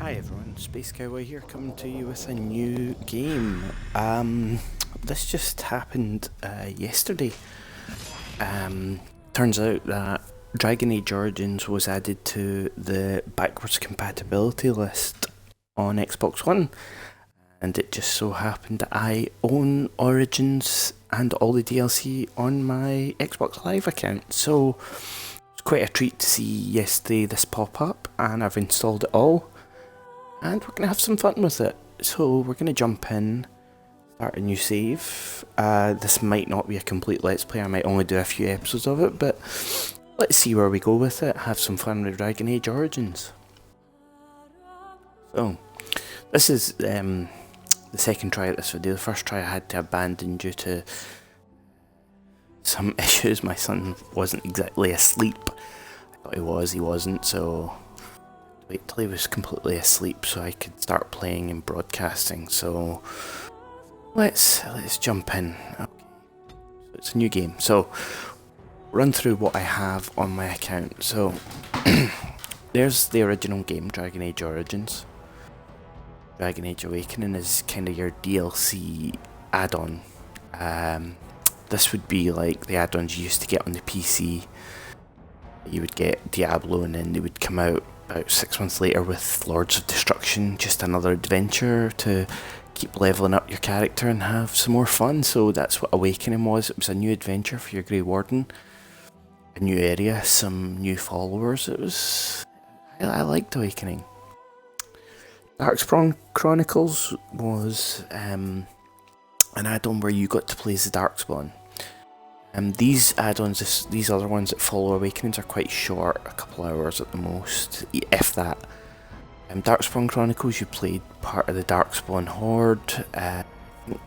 Hi everyone, Space Cowboy here, coming to you with a new game. This just happened yesterday. Turns out that Dragon Age Origins was added to the backwards compatibility list on Xbox One, and it just so happened that I own Origins and all the DLC on my Xbox Live account, so it's quite a treat to see yesterday this pop up, and I've installed it all. And we're going to have some fun with it. So we're going to jump in, start a new save. This might not be a complete Let's Play, I might only do a few episodes of it, but let's see where we go with it, have some fun with Dragon Age Origins. So, this is the second try of this video. The first try I had to abandon due to some issues. My son wasn't exactly asleep. I thought he wasn't, so wait till he was completely asleep so I could start playing and broadcasting. So let's jump in. Okay, so it's a new game. So run through what I have on my account. So there's the original game, Dragon Age Origins. Dragon Age Awakening is kind of your DLC add-on. This would be like the add-ons you used to get on the PC. You would get Diablo and then they would come out about 6 months later with Lords of Destruction, just another adventure to keep leveling up your character and have some more fun. So that's what Awakening was. It was a new adventure for your Grey Warden, a new area, some new followers. I liked Awakening. Darkspawn Chronicles was an add-on where you got to play as the Darkspawn. These add-ons, these other ones that follow Awakenings, are quite short, a couple hours at the most, if that. Darkspawn Chronicles, you played part of the Darkspawn Horde. I think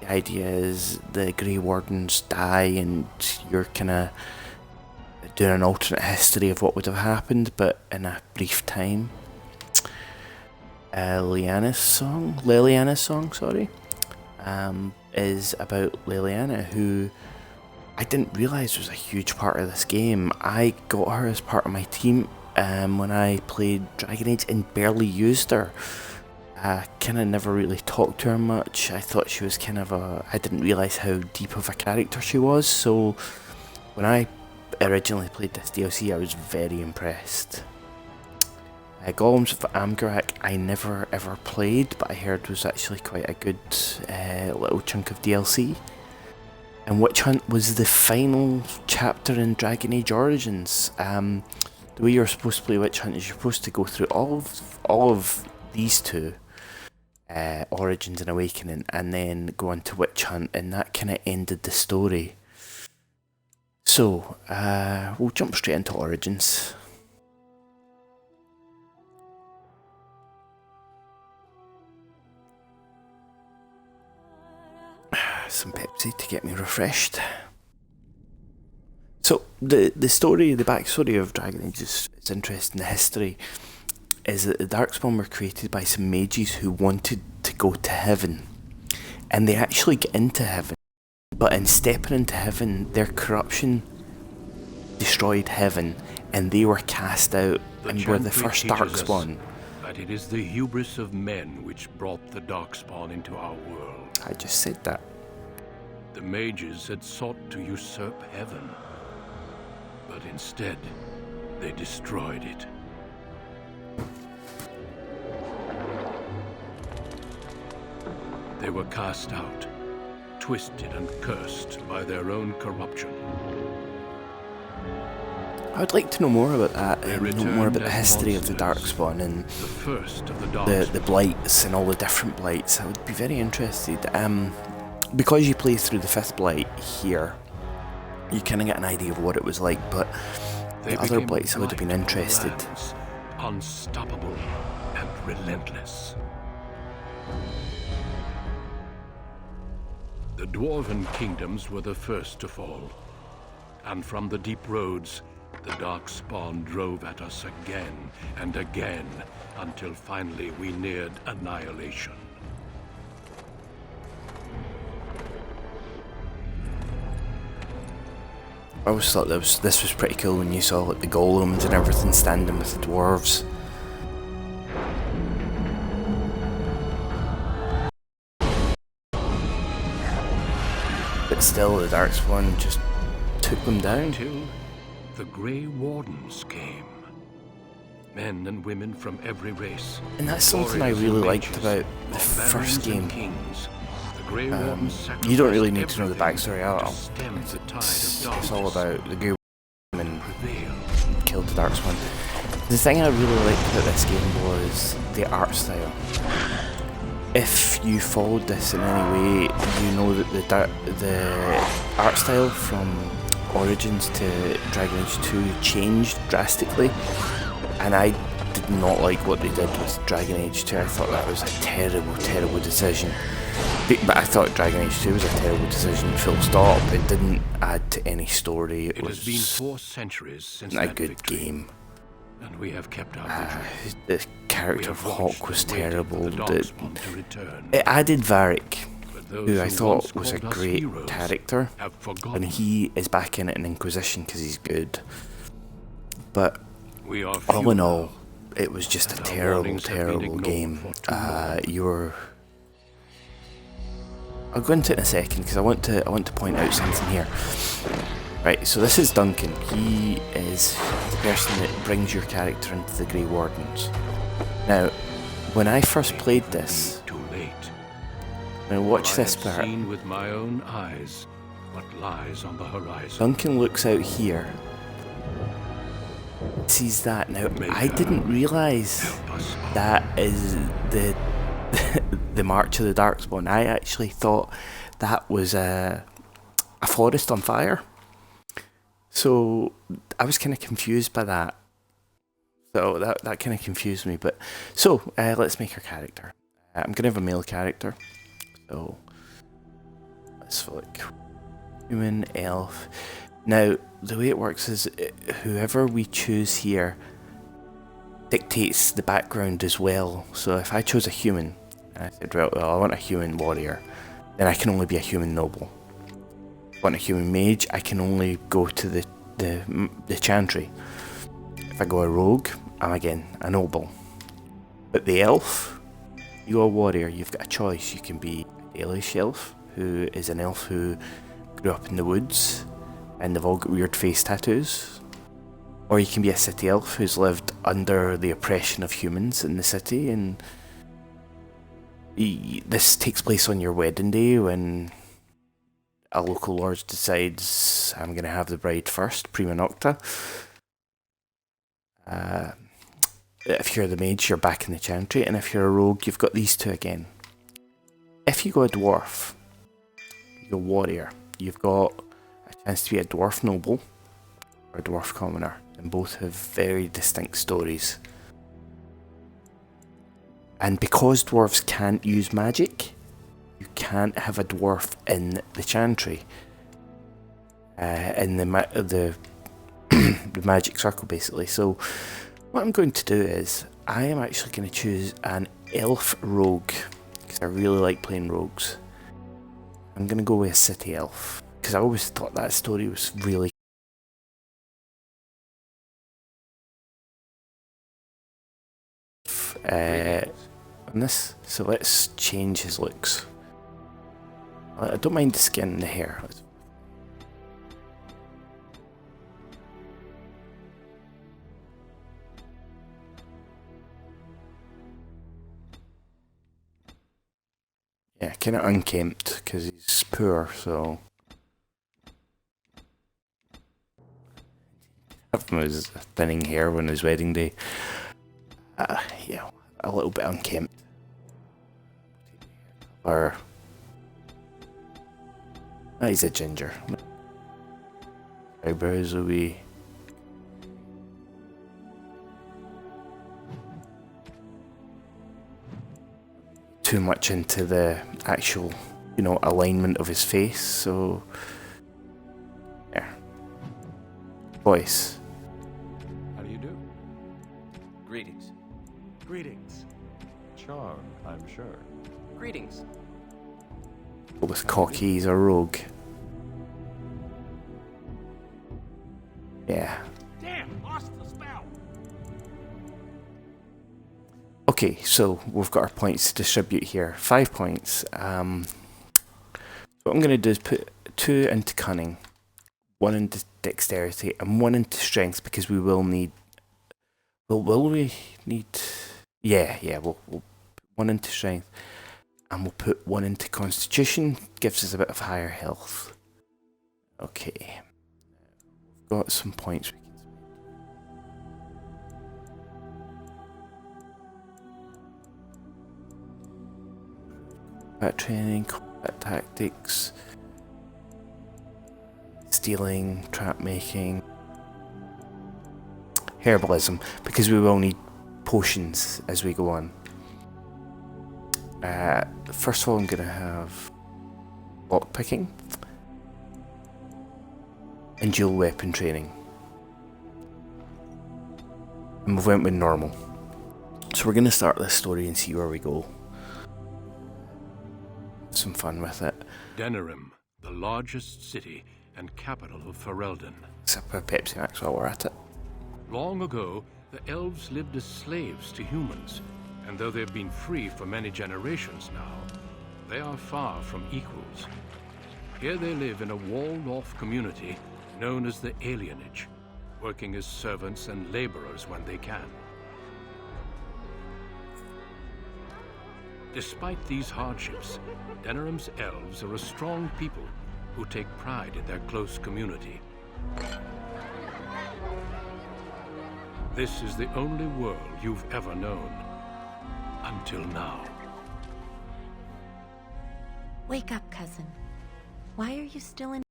the idea is the Grey Wardens die and you're kind of doing an alternate history of what would have happened, but in a brief time. Liliana's song, is about Liliana, who I didn't realise was a huge part of this game. I got her as part of my team when I played Dragon Age and barely used her. I kind of never really talked to her much. I thought she was kind of I didn't realise how deep of a character she was, so when I originally played this DLC I was very impressed. Golems of Amgarak I never ever played, but I heard was actually quite a good little chunk of DLC. And Witch Hunt was the final chapter in Dragon Age Origins. The way you're supposed to play Witch Hunt is you're supposed to go through all of these two, Origins and Awakening, and then go on to Witch Hunt, and that kind of ended the story. So, we'll jump straight into Origins. Some Pepsi to get me refreshed. So the backstory of Dragon Age is interesting. The history is that the Darkspawn were created by some mages who wanted to go to heaven, and they actually get into heaven, but in stepping into heaven their corruption destroyed heaven and they were cast out and were the first Darkspawn. That it is the hubris of men which brought the Darkspawn into our world. I just said that. The mages had sought to usurp heaven, but instead, they destroyed it. They were cast out, twisted and cursed by their own corruption. I would like to know more about that, and know more about the history of the Darkspawn and the first of the Darkspawn. The blights and all the different blights. I would be very interested. Because you play through the 5th blight here, you kind of get an idea of what it was like, but the other blights I would have been interested. Lands, unstoppable and relentless. The Dwarven kingdoms were the first to fall, and from the deep roads, the Darkspawn drove at us again and again, until finally we neared annihilation. I always thought this was pretty cool when you saw like the golems and everything standing with the dwarves. But still, the Darkspawn just took them down. Until the Grey Wardens came. Men and women from every race. And that's something I really liked about the first game. You don't really need to know the backstory at all. It's all about the Grey Woman killed the Darkspawn. The thing I really liked about this game was the art style. If you followed this in any way, you know that the art style from Origins to Dragon Age 2 changed drastically, and I did not like what they did with Dragon Age 2. I thought that was a terrible, terrible decision. But I thought Dragon Age 2 was a terrible decision, full stop. It didn't add to any story. It was has been 4 centuries since a that good victory, game. and we have kept our vigil. The character of Hawk was terrible. It It added Varric, who I thought was a great character, and he is back in it in Inquisition because he's good. But all in all, it was just a terrible, terrible game. I'll go into it in a second because I want to point out something here. Right, so this is Duncan. He is the person that brings your character into the Grey Wardens. Now, when I first played this, now watch this part. Seen with my own eyes what lies on the horizon. Duncan looks out here, sees that. Now, I didn't realise that is the the March of the Darkspawn. I actually thought that was a forest on fire. So I was kind of confused by that. So that kind of confused me. But so let's make our character. I'm gonna have a male character. So let's look. Human, elf. Now the way it works is whoever we choose here dictates the background as well. So if I chose a human, and I said, well, I want a human warrior, then I can only be a human noble. If I want a human mage, I can only go to the chantry. If I go a rogue, I'm again a noble. But the elf, you go a warrior, you've got a choice. You can be a Dalish elf, who is an elf who grew up in the woods, and they've all got weird face tattoos. Or you can be a city elf who's lived under the oppression of humans in the city, and this takes place on your wedding day when a local lord decides, I'm going to have the bride first, prima nocta. If you're the mage, you're back in the chantry, and if you're a rogue, you've got these two again. If you go a dwarf, you go warrior, you've got a chance to be a dwarf noble or a dwarf commoner, and both have very distinct stories. And because dwarves can't use magic, you can't have a dwarf in the chantry, in the the magic circle, basically. So what I'm going to do is I am actually going to choose an elf rogue because I really like playing rogues. I'm going to go with a city elf because I always thought that story was really on this. So let's change his looks. I don't mind the skin and the hair. Yeah, kind of unkempt because he's poor, so have him as thinning hair on his wedding day. Yeah, a little bit unkempt. Or he's a ginger. Eyebrows will be too much into the actual, alignment of his face, so yeah. Voice. How do you do? Greetings. Greetings. Charmed, I'm sure. Greetings. With cocky, he's a rogue. Yeah. Damn, lost the spell. Okay, so we've got our points to distribute here. 5 points. So what I'm going to do is put 2 into cunning, 1 into dexterity, and 1 into strength because we will need. Well, will we need? Yeah. We'll put 1 into strength, and we'll put 1 into constitution. Gives us a bit of higher health. Okay, we've got some points we can spend. Combat training, combat tactics, stealing, trap making, herbalism, because we will need potions as we go on. First of all, I'm going to have lockpicking and dual weapon training. And we went with normal. So we're going to start this story and see where we go. Have some fun with it. Denerim, the largest city and capital of Ferelden. Sip a Pepsi Max while we're at it. Long ago, the elves lived as slaves to humans, and though they've been free for many generations now, they are far from equals. Here they live in a walled-off community known as the Alienage, working as servants and laborers when they can. Despite these hardships, Denerim's elves are a strong people who take pride in their close community. This is the only world you've ever known. Until now. Wake up, cousin. Why are you still in?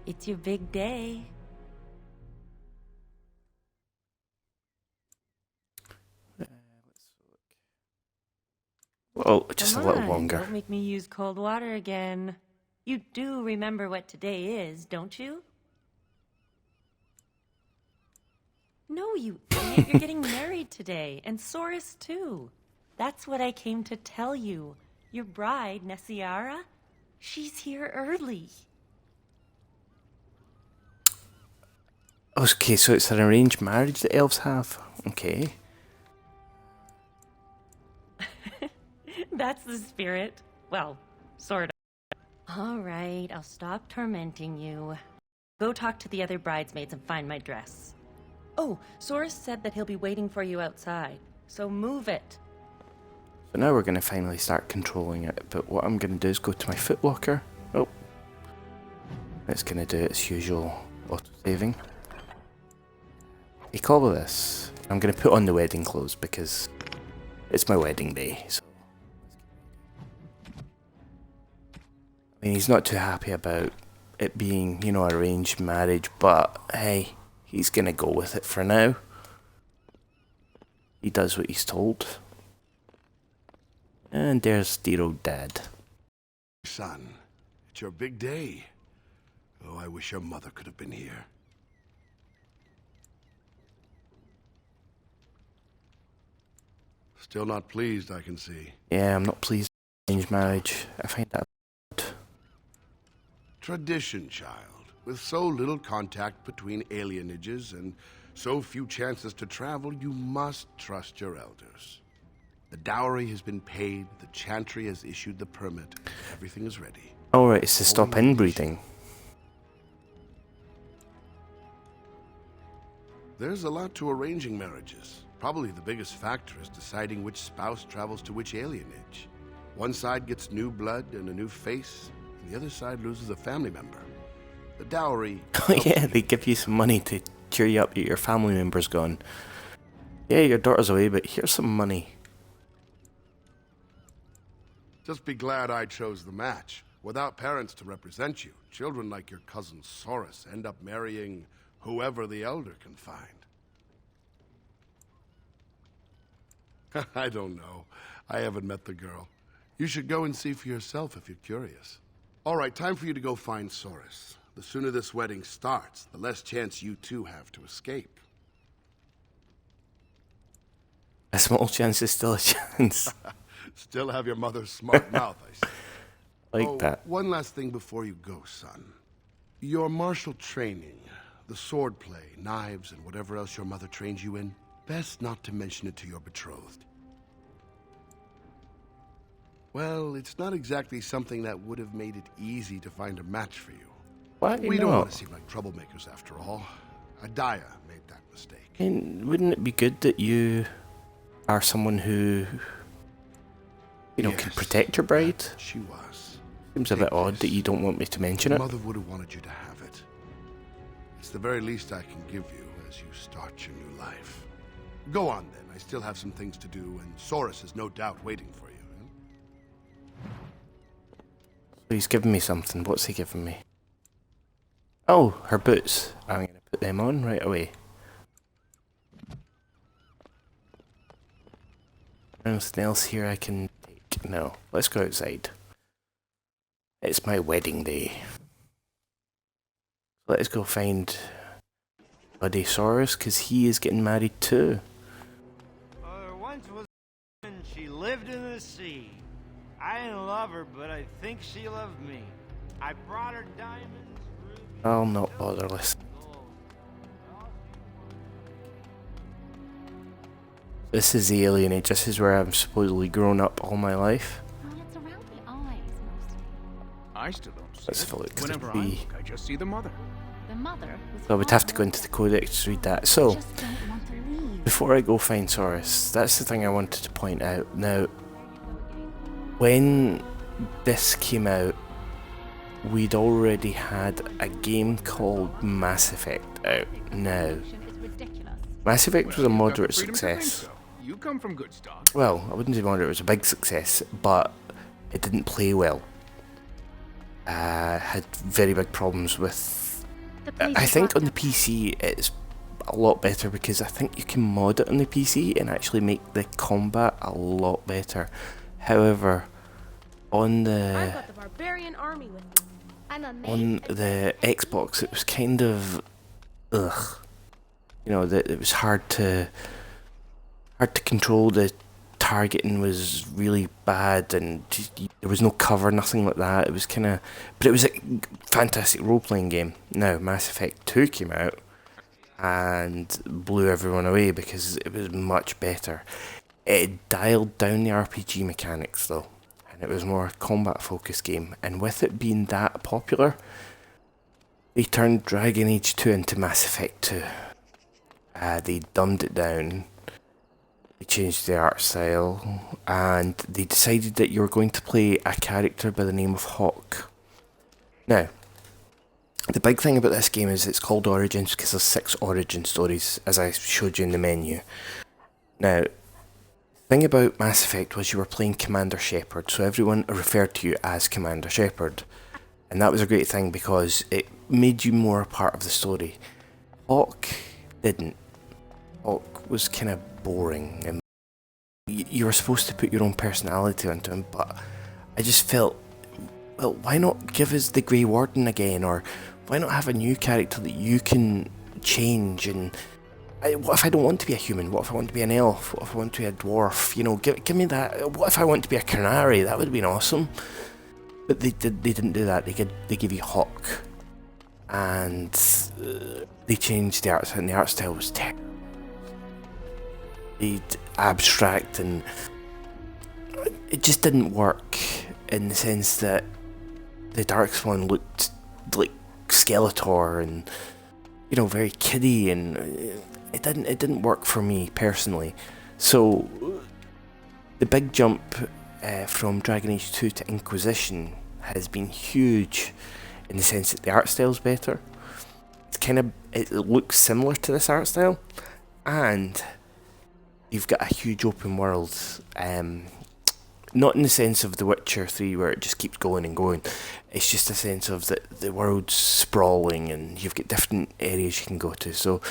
It's your big day. Well, just Come a little on, longer. Don't make me use cold water again. You do remember what today is, don't you? No, you idiot. You're getting married today, and Soris too. That's what I came to tell you. Your bride, Nessiara, she's here early. Okay, so it's an arranged marriage that elves have. Okay. That's the spirit. Well, sort of. All right, I'll stop tormenting you. Go talk to the other bridesmaids and find my dress. Oh, Soris said that he'll be waiting for you outside, so move it. So now we're going to finally start controlling it, but what I'm going to do is go to my footlocker. Oh. It's going to do its usual auto-saving. You call this. I'm going to put on the wedding clothes because it's my wedding day, so. I mean, he's not too happy about it being, you know, arranged marriage, but hey, he's gonna go with it for now. He does what he's told. And there's dear old dad. Son, it's your big day. Oh, I wish your mother could have been here. Still not pleased, I can see. Yeah, I'm not pleased with arranged marriage. I find that Tradition, child. With so little contact between alienages and so few chances to travel, you must trust your elders. The dowry has been paid, the chantry has issued the permit. Everything is ready. alright, it's to stop inbreeding. There's a lot to arranging marriages. Probably the biggest factor is deciding which spouse travels to which alienage. One side gets new blood and a new face, and the other side loses a family member. The dowry... Oh yeah, they give you some money to cheer you up that your family member's gone. Yeah, your daughter's away, but here's some money. Just be glad I chose the match. Without parents to represent you, children like your cousin Soris end up marrying whoever the elder can find. I don't know. I haven't met the girl. You should go and see for yourself if you're curious. All right, time for you to go find Soris. The sooner this wedding starts, the less chance you two have to escape. A small chance is still a chance. Still have your mother's smart mouth, I see. Like that. One last thing before you go, son. Your martial training, the swordplay, knives, and whatever else your mother trained you in, best not to mention it to your betrothed. Well, it's not exactly something that would have made it easy to find a match for you. Why We don't want not? to seem like troublemakers after all. Adaya made that mistake. I mean, wouldn't it be good that you are someone who, can Yes, protect your bride? she was. Seems a bit odd that you don't want me to mention Your it. mother would have wanted you to have it. It's the very least I can give you as you start your new life. Go on then. I still have some things to do, and Saurus is no doubt waiting for you. So he's given me something. What's he giving me? Oh, her boots. I'm going to put them on right away. Anything else here I can take? No. Let's go outside. It's my wedding day. Let's go find Buddy Saurus, because he is getting married too. There once was a woman, she lived in the sea. I didn't love her, but I think she loved me. I brought her diamonds, rubies... I'll not bother listening. This is the Alien Age. This is where I've supposedly grown up all my life. Well, it's around the eyes mostly. I still don't see Let's it. have a look at the Whenever I tree. look, I just see the mother. The mother was So I would have to go into the codex to read that. So, just don't want to leave. before I go find Saurus, that's the thing I wanted to point out. Now, when this came out, we'd already had a game called Mass Effect out. Now, It's ridiculous. Mass Effect was a You've got the moderate freedom to think success. so. You come from good stock. Well, I wouldn't say moderate, it was a big success, but it didn't play well. Had very big problems with... I think on the PC it's a lot better because I think you can mod it on the PC and actually make the combat a lot better. However, on the barbarian army with me. I'm a on the Xbox it was kind of ugh. You know, that it was hard to control. The targeting was really bad and there was no cover, nothing like that. It was kind of, but it was a fantastic role-playing game. Now Mass Effect 2 came out and blew everyone away because it was much better. It dialed down the RPG mechanics though, and it was more a combat focused game, and with it being that popular, they turned Dragon Age 2 into Mass Effect 2. They dumbed it down. They changed the art style, and they decided that you were going to play a character by the name of Hawk. Now, the big thing about this game is it's called Origins because there's 6 origin stories, as I showed you in the menu. Now, the thing about Mass Effect was you were playing Commander Shepard, so everyone referred to you as Commander Shepard. And that was a great thing because it made you more a part of the story. Hawk didn't. Hawk was kind of boring, and you were supposed to put your own personality onto him, but I just felt, well, why not give us the Grey Warden again, or why not have a new character that you can change? And what if I don't want to be a human? What if I want to be an elf? What if I want to be a dwarf? You know, give me that. What if I want to be a canary? That would have been awesome. But they didn't do that. They gave you Hawk, and they changed the art style, and the art style was terrible. Abstract, and it just didn't work in the sense that the Darkspawn looked like Skeletor and, you know, very kiddie, and it didn't work for me personally. So the big jump from Dragon Age 2 to Inquisition has been huge in the sense that the art style's better. It looks similar to this art style, and you've got a huge open world, not in the sense of The Witcher 3 where it just keeps going and going. It's just a sense of that the world's sprawling and you've got different areas you can go to. So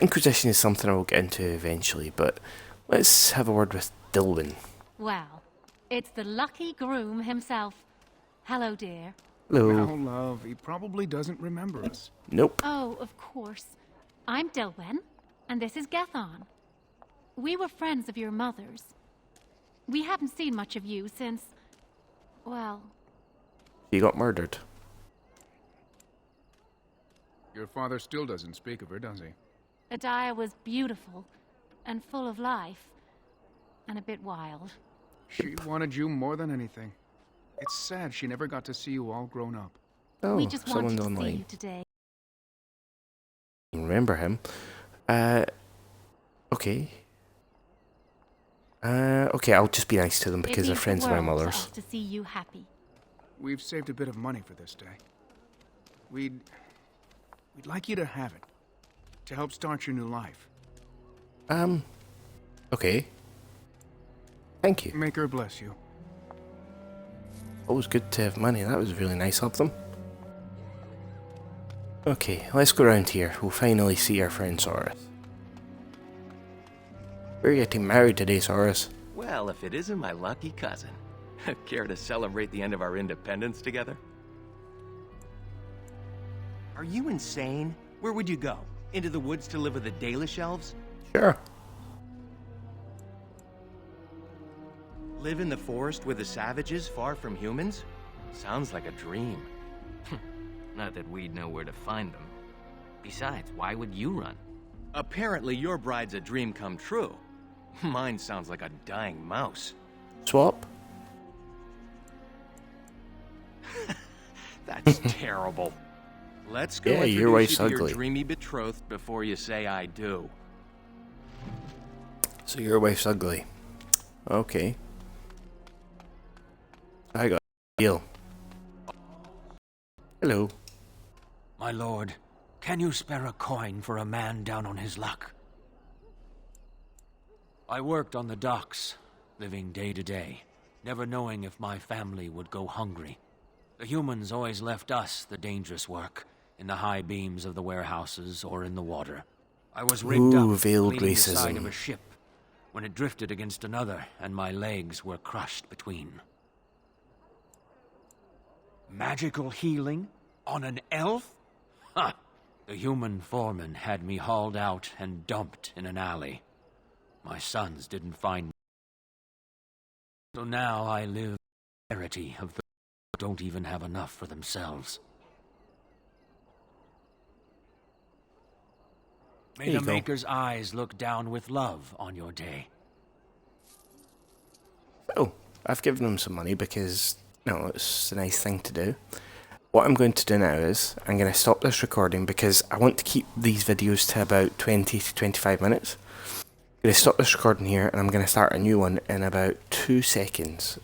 Inquisition is something I will get into eventually, but let's have a word with Dilwyn. Well, it's the lucky groom himself. Hello, dear. Hello. Well, love, he probably doesn't remember us. Nope. Oh, of course. I'm Dilwyn, and this is Gethon. We were friends of your mother's. We haven't seen much of you since, well... You got murdered. Your father still doesn't speak of her, does he? Adaya was beautiful and full of life, and a bit wild. She wanted you more than anything. It's sad she never got to see you all grown up. Oh, We just wanted someone's to see online. you today. Remember him. Okay. Okay, I'll just be nice to them because It they're means the friends of my world to mother's. us to see you happy. We've saved a bit of money for this day. We'd like you to have it. To help start your new life. Okay. Thank you. Make her bless you. Always good to have money. That was really nice of them. Okay, let's go around here. We'll finally see our friend Saurus. We're getting married today, Saurus. Well, if it isn't my lucky cousin. Care to celebrate the end of our independence together? Are you insane? Where would you go? Into the woods to live with the Dalish elves? Sure. Live in the forest with the savages, far from humans? Sounds like a dream. Not that we'd know where to find them. Besides, why would you run? Apparently your bride's a dream come true. Mine sounds like a dying mouse. Swap? That's terrible. Let's go Yeah, your introduce wife's you to your ugly. dreamy betrothed before you say I do. So your wife's ugly. Okay. I got a deal. Hello. My lord, can you spare a coin for a man down on his luck? I worked on the docks, living day to day, never knowing if my family would go hungry. The humans always left us the dangerous work, in the high beams of the warehouses or in the water. I was rigged up, veiled leaning the side of racism. a ship, when it drifted against another, and my legs were crushed between. Magical healing? On an elf? Ha! The human foreman had me hauled out and dumped in an alley. My sons didn't find me. So now I live in the charity of those who don't even have enough for themselves. May There you the go. Maker's eyes look down with love on your day. Oh, I've given them some money because, no, it's a nice thing to do. What I'm going to do now is, I'm going to stop this recording because I want to keep these videos to about 20 to 25 minutes. I'm going to stop this recording here and I'm going to start a new one in about 2 seconds.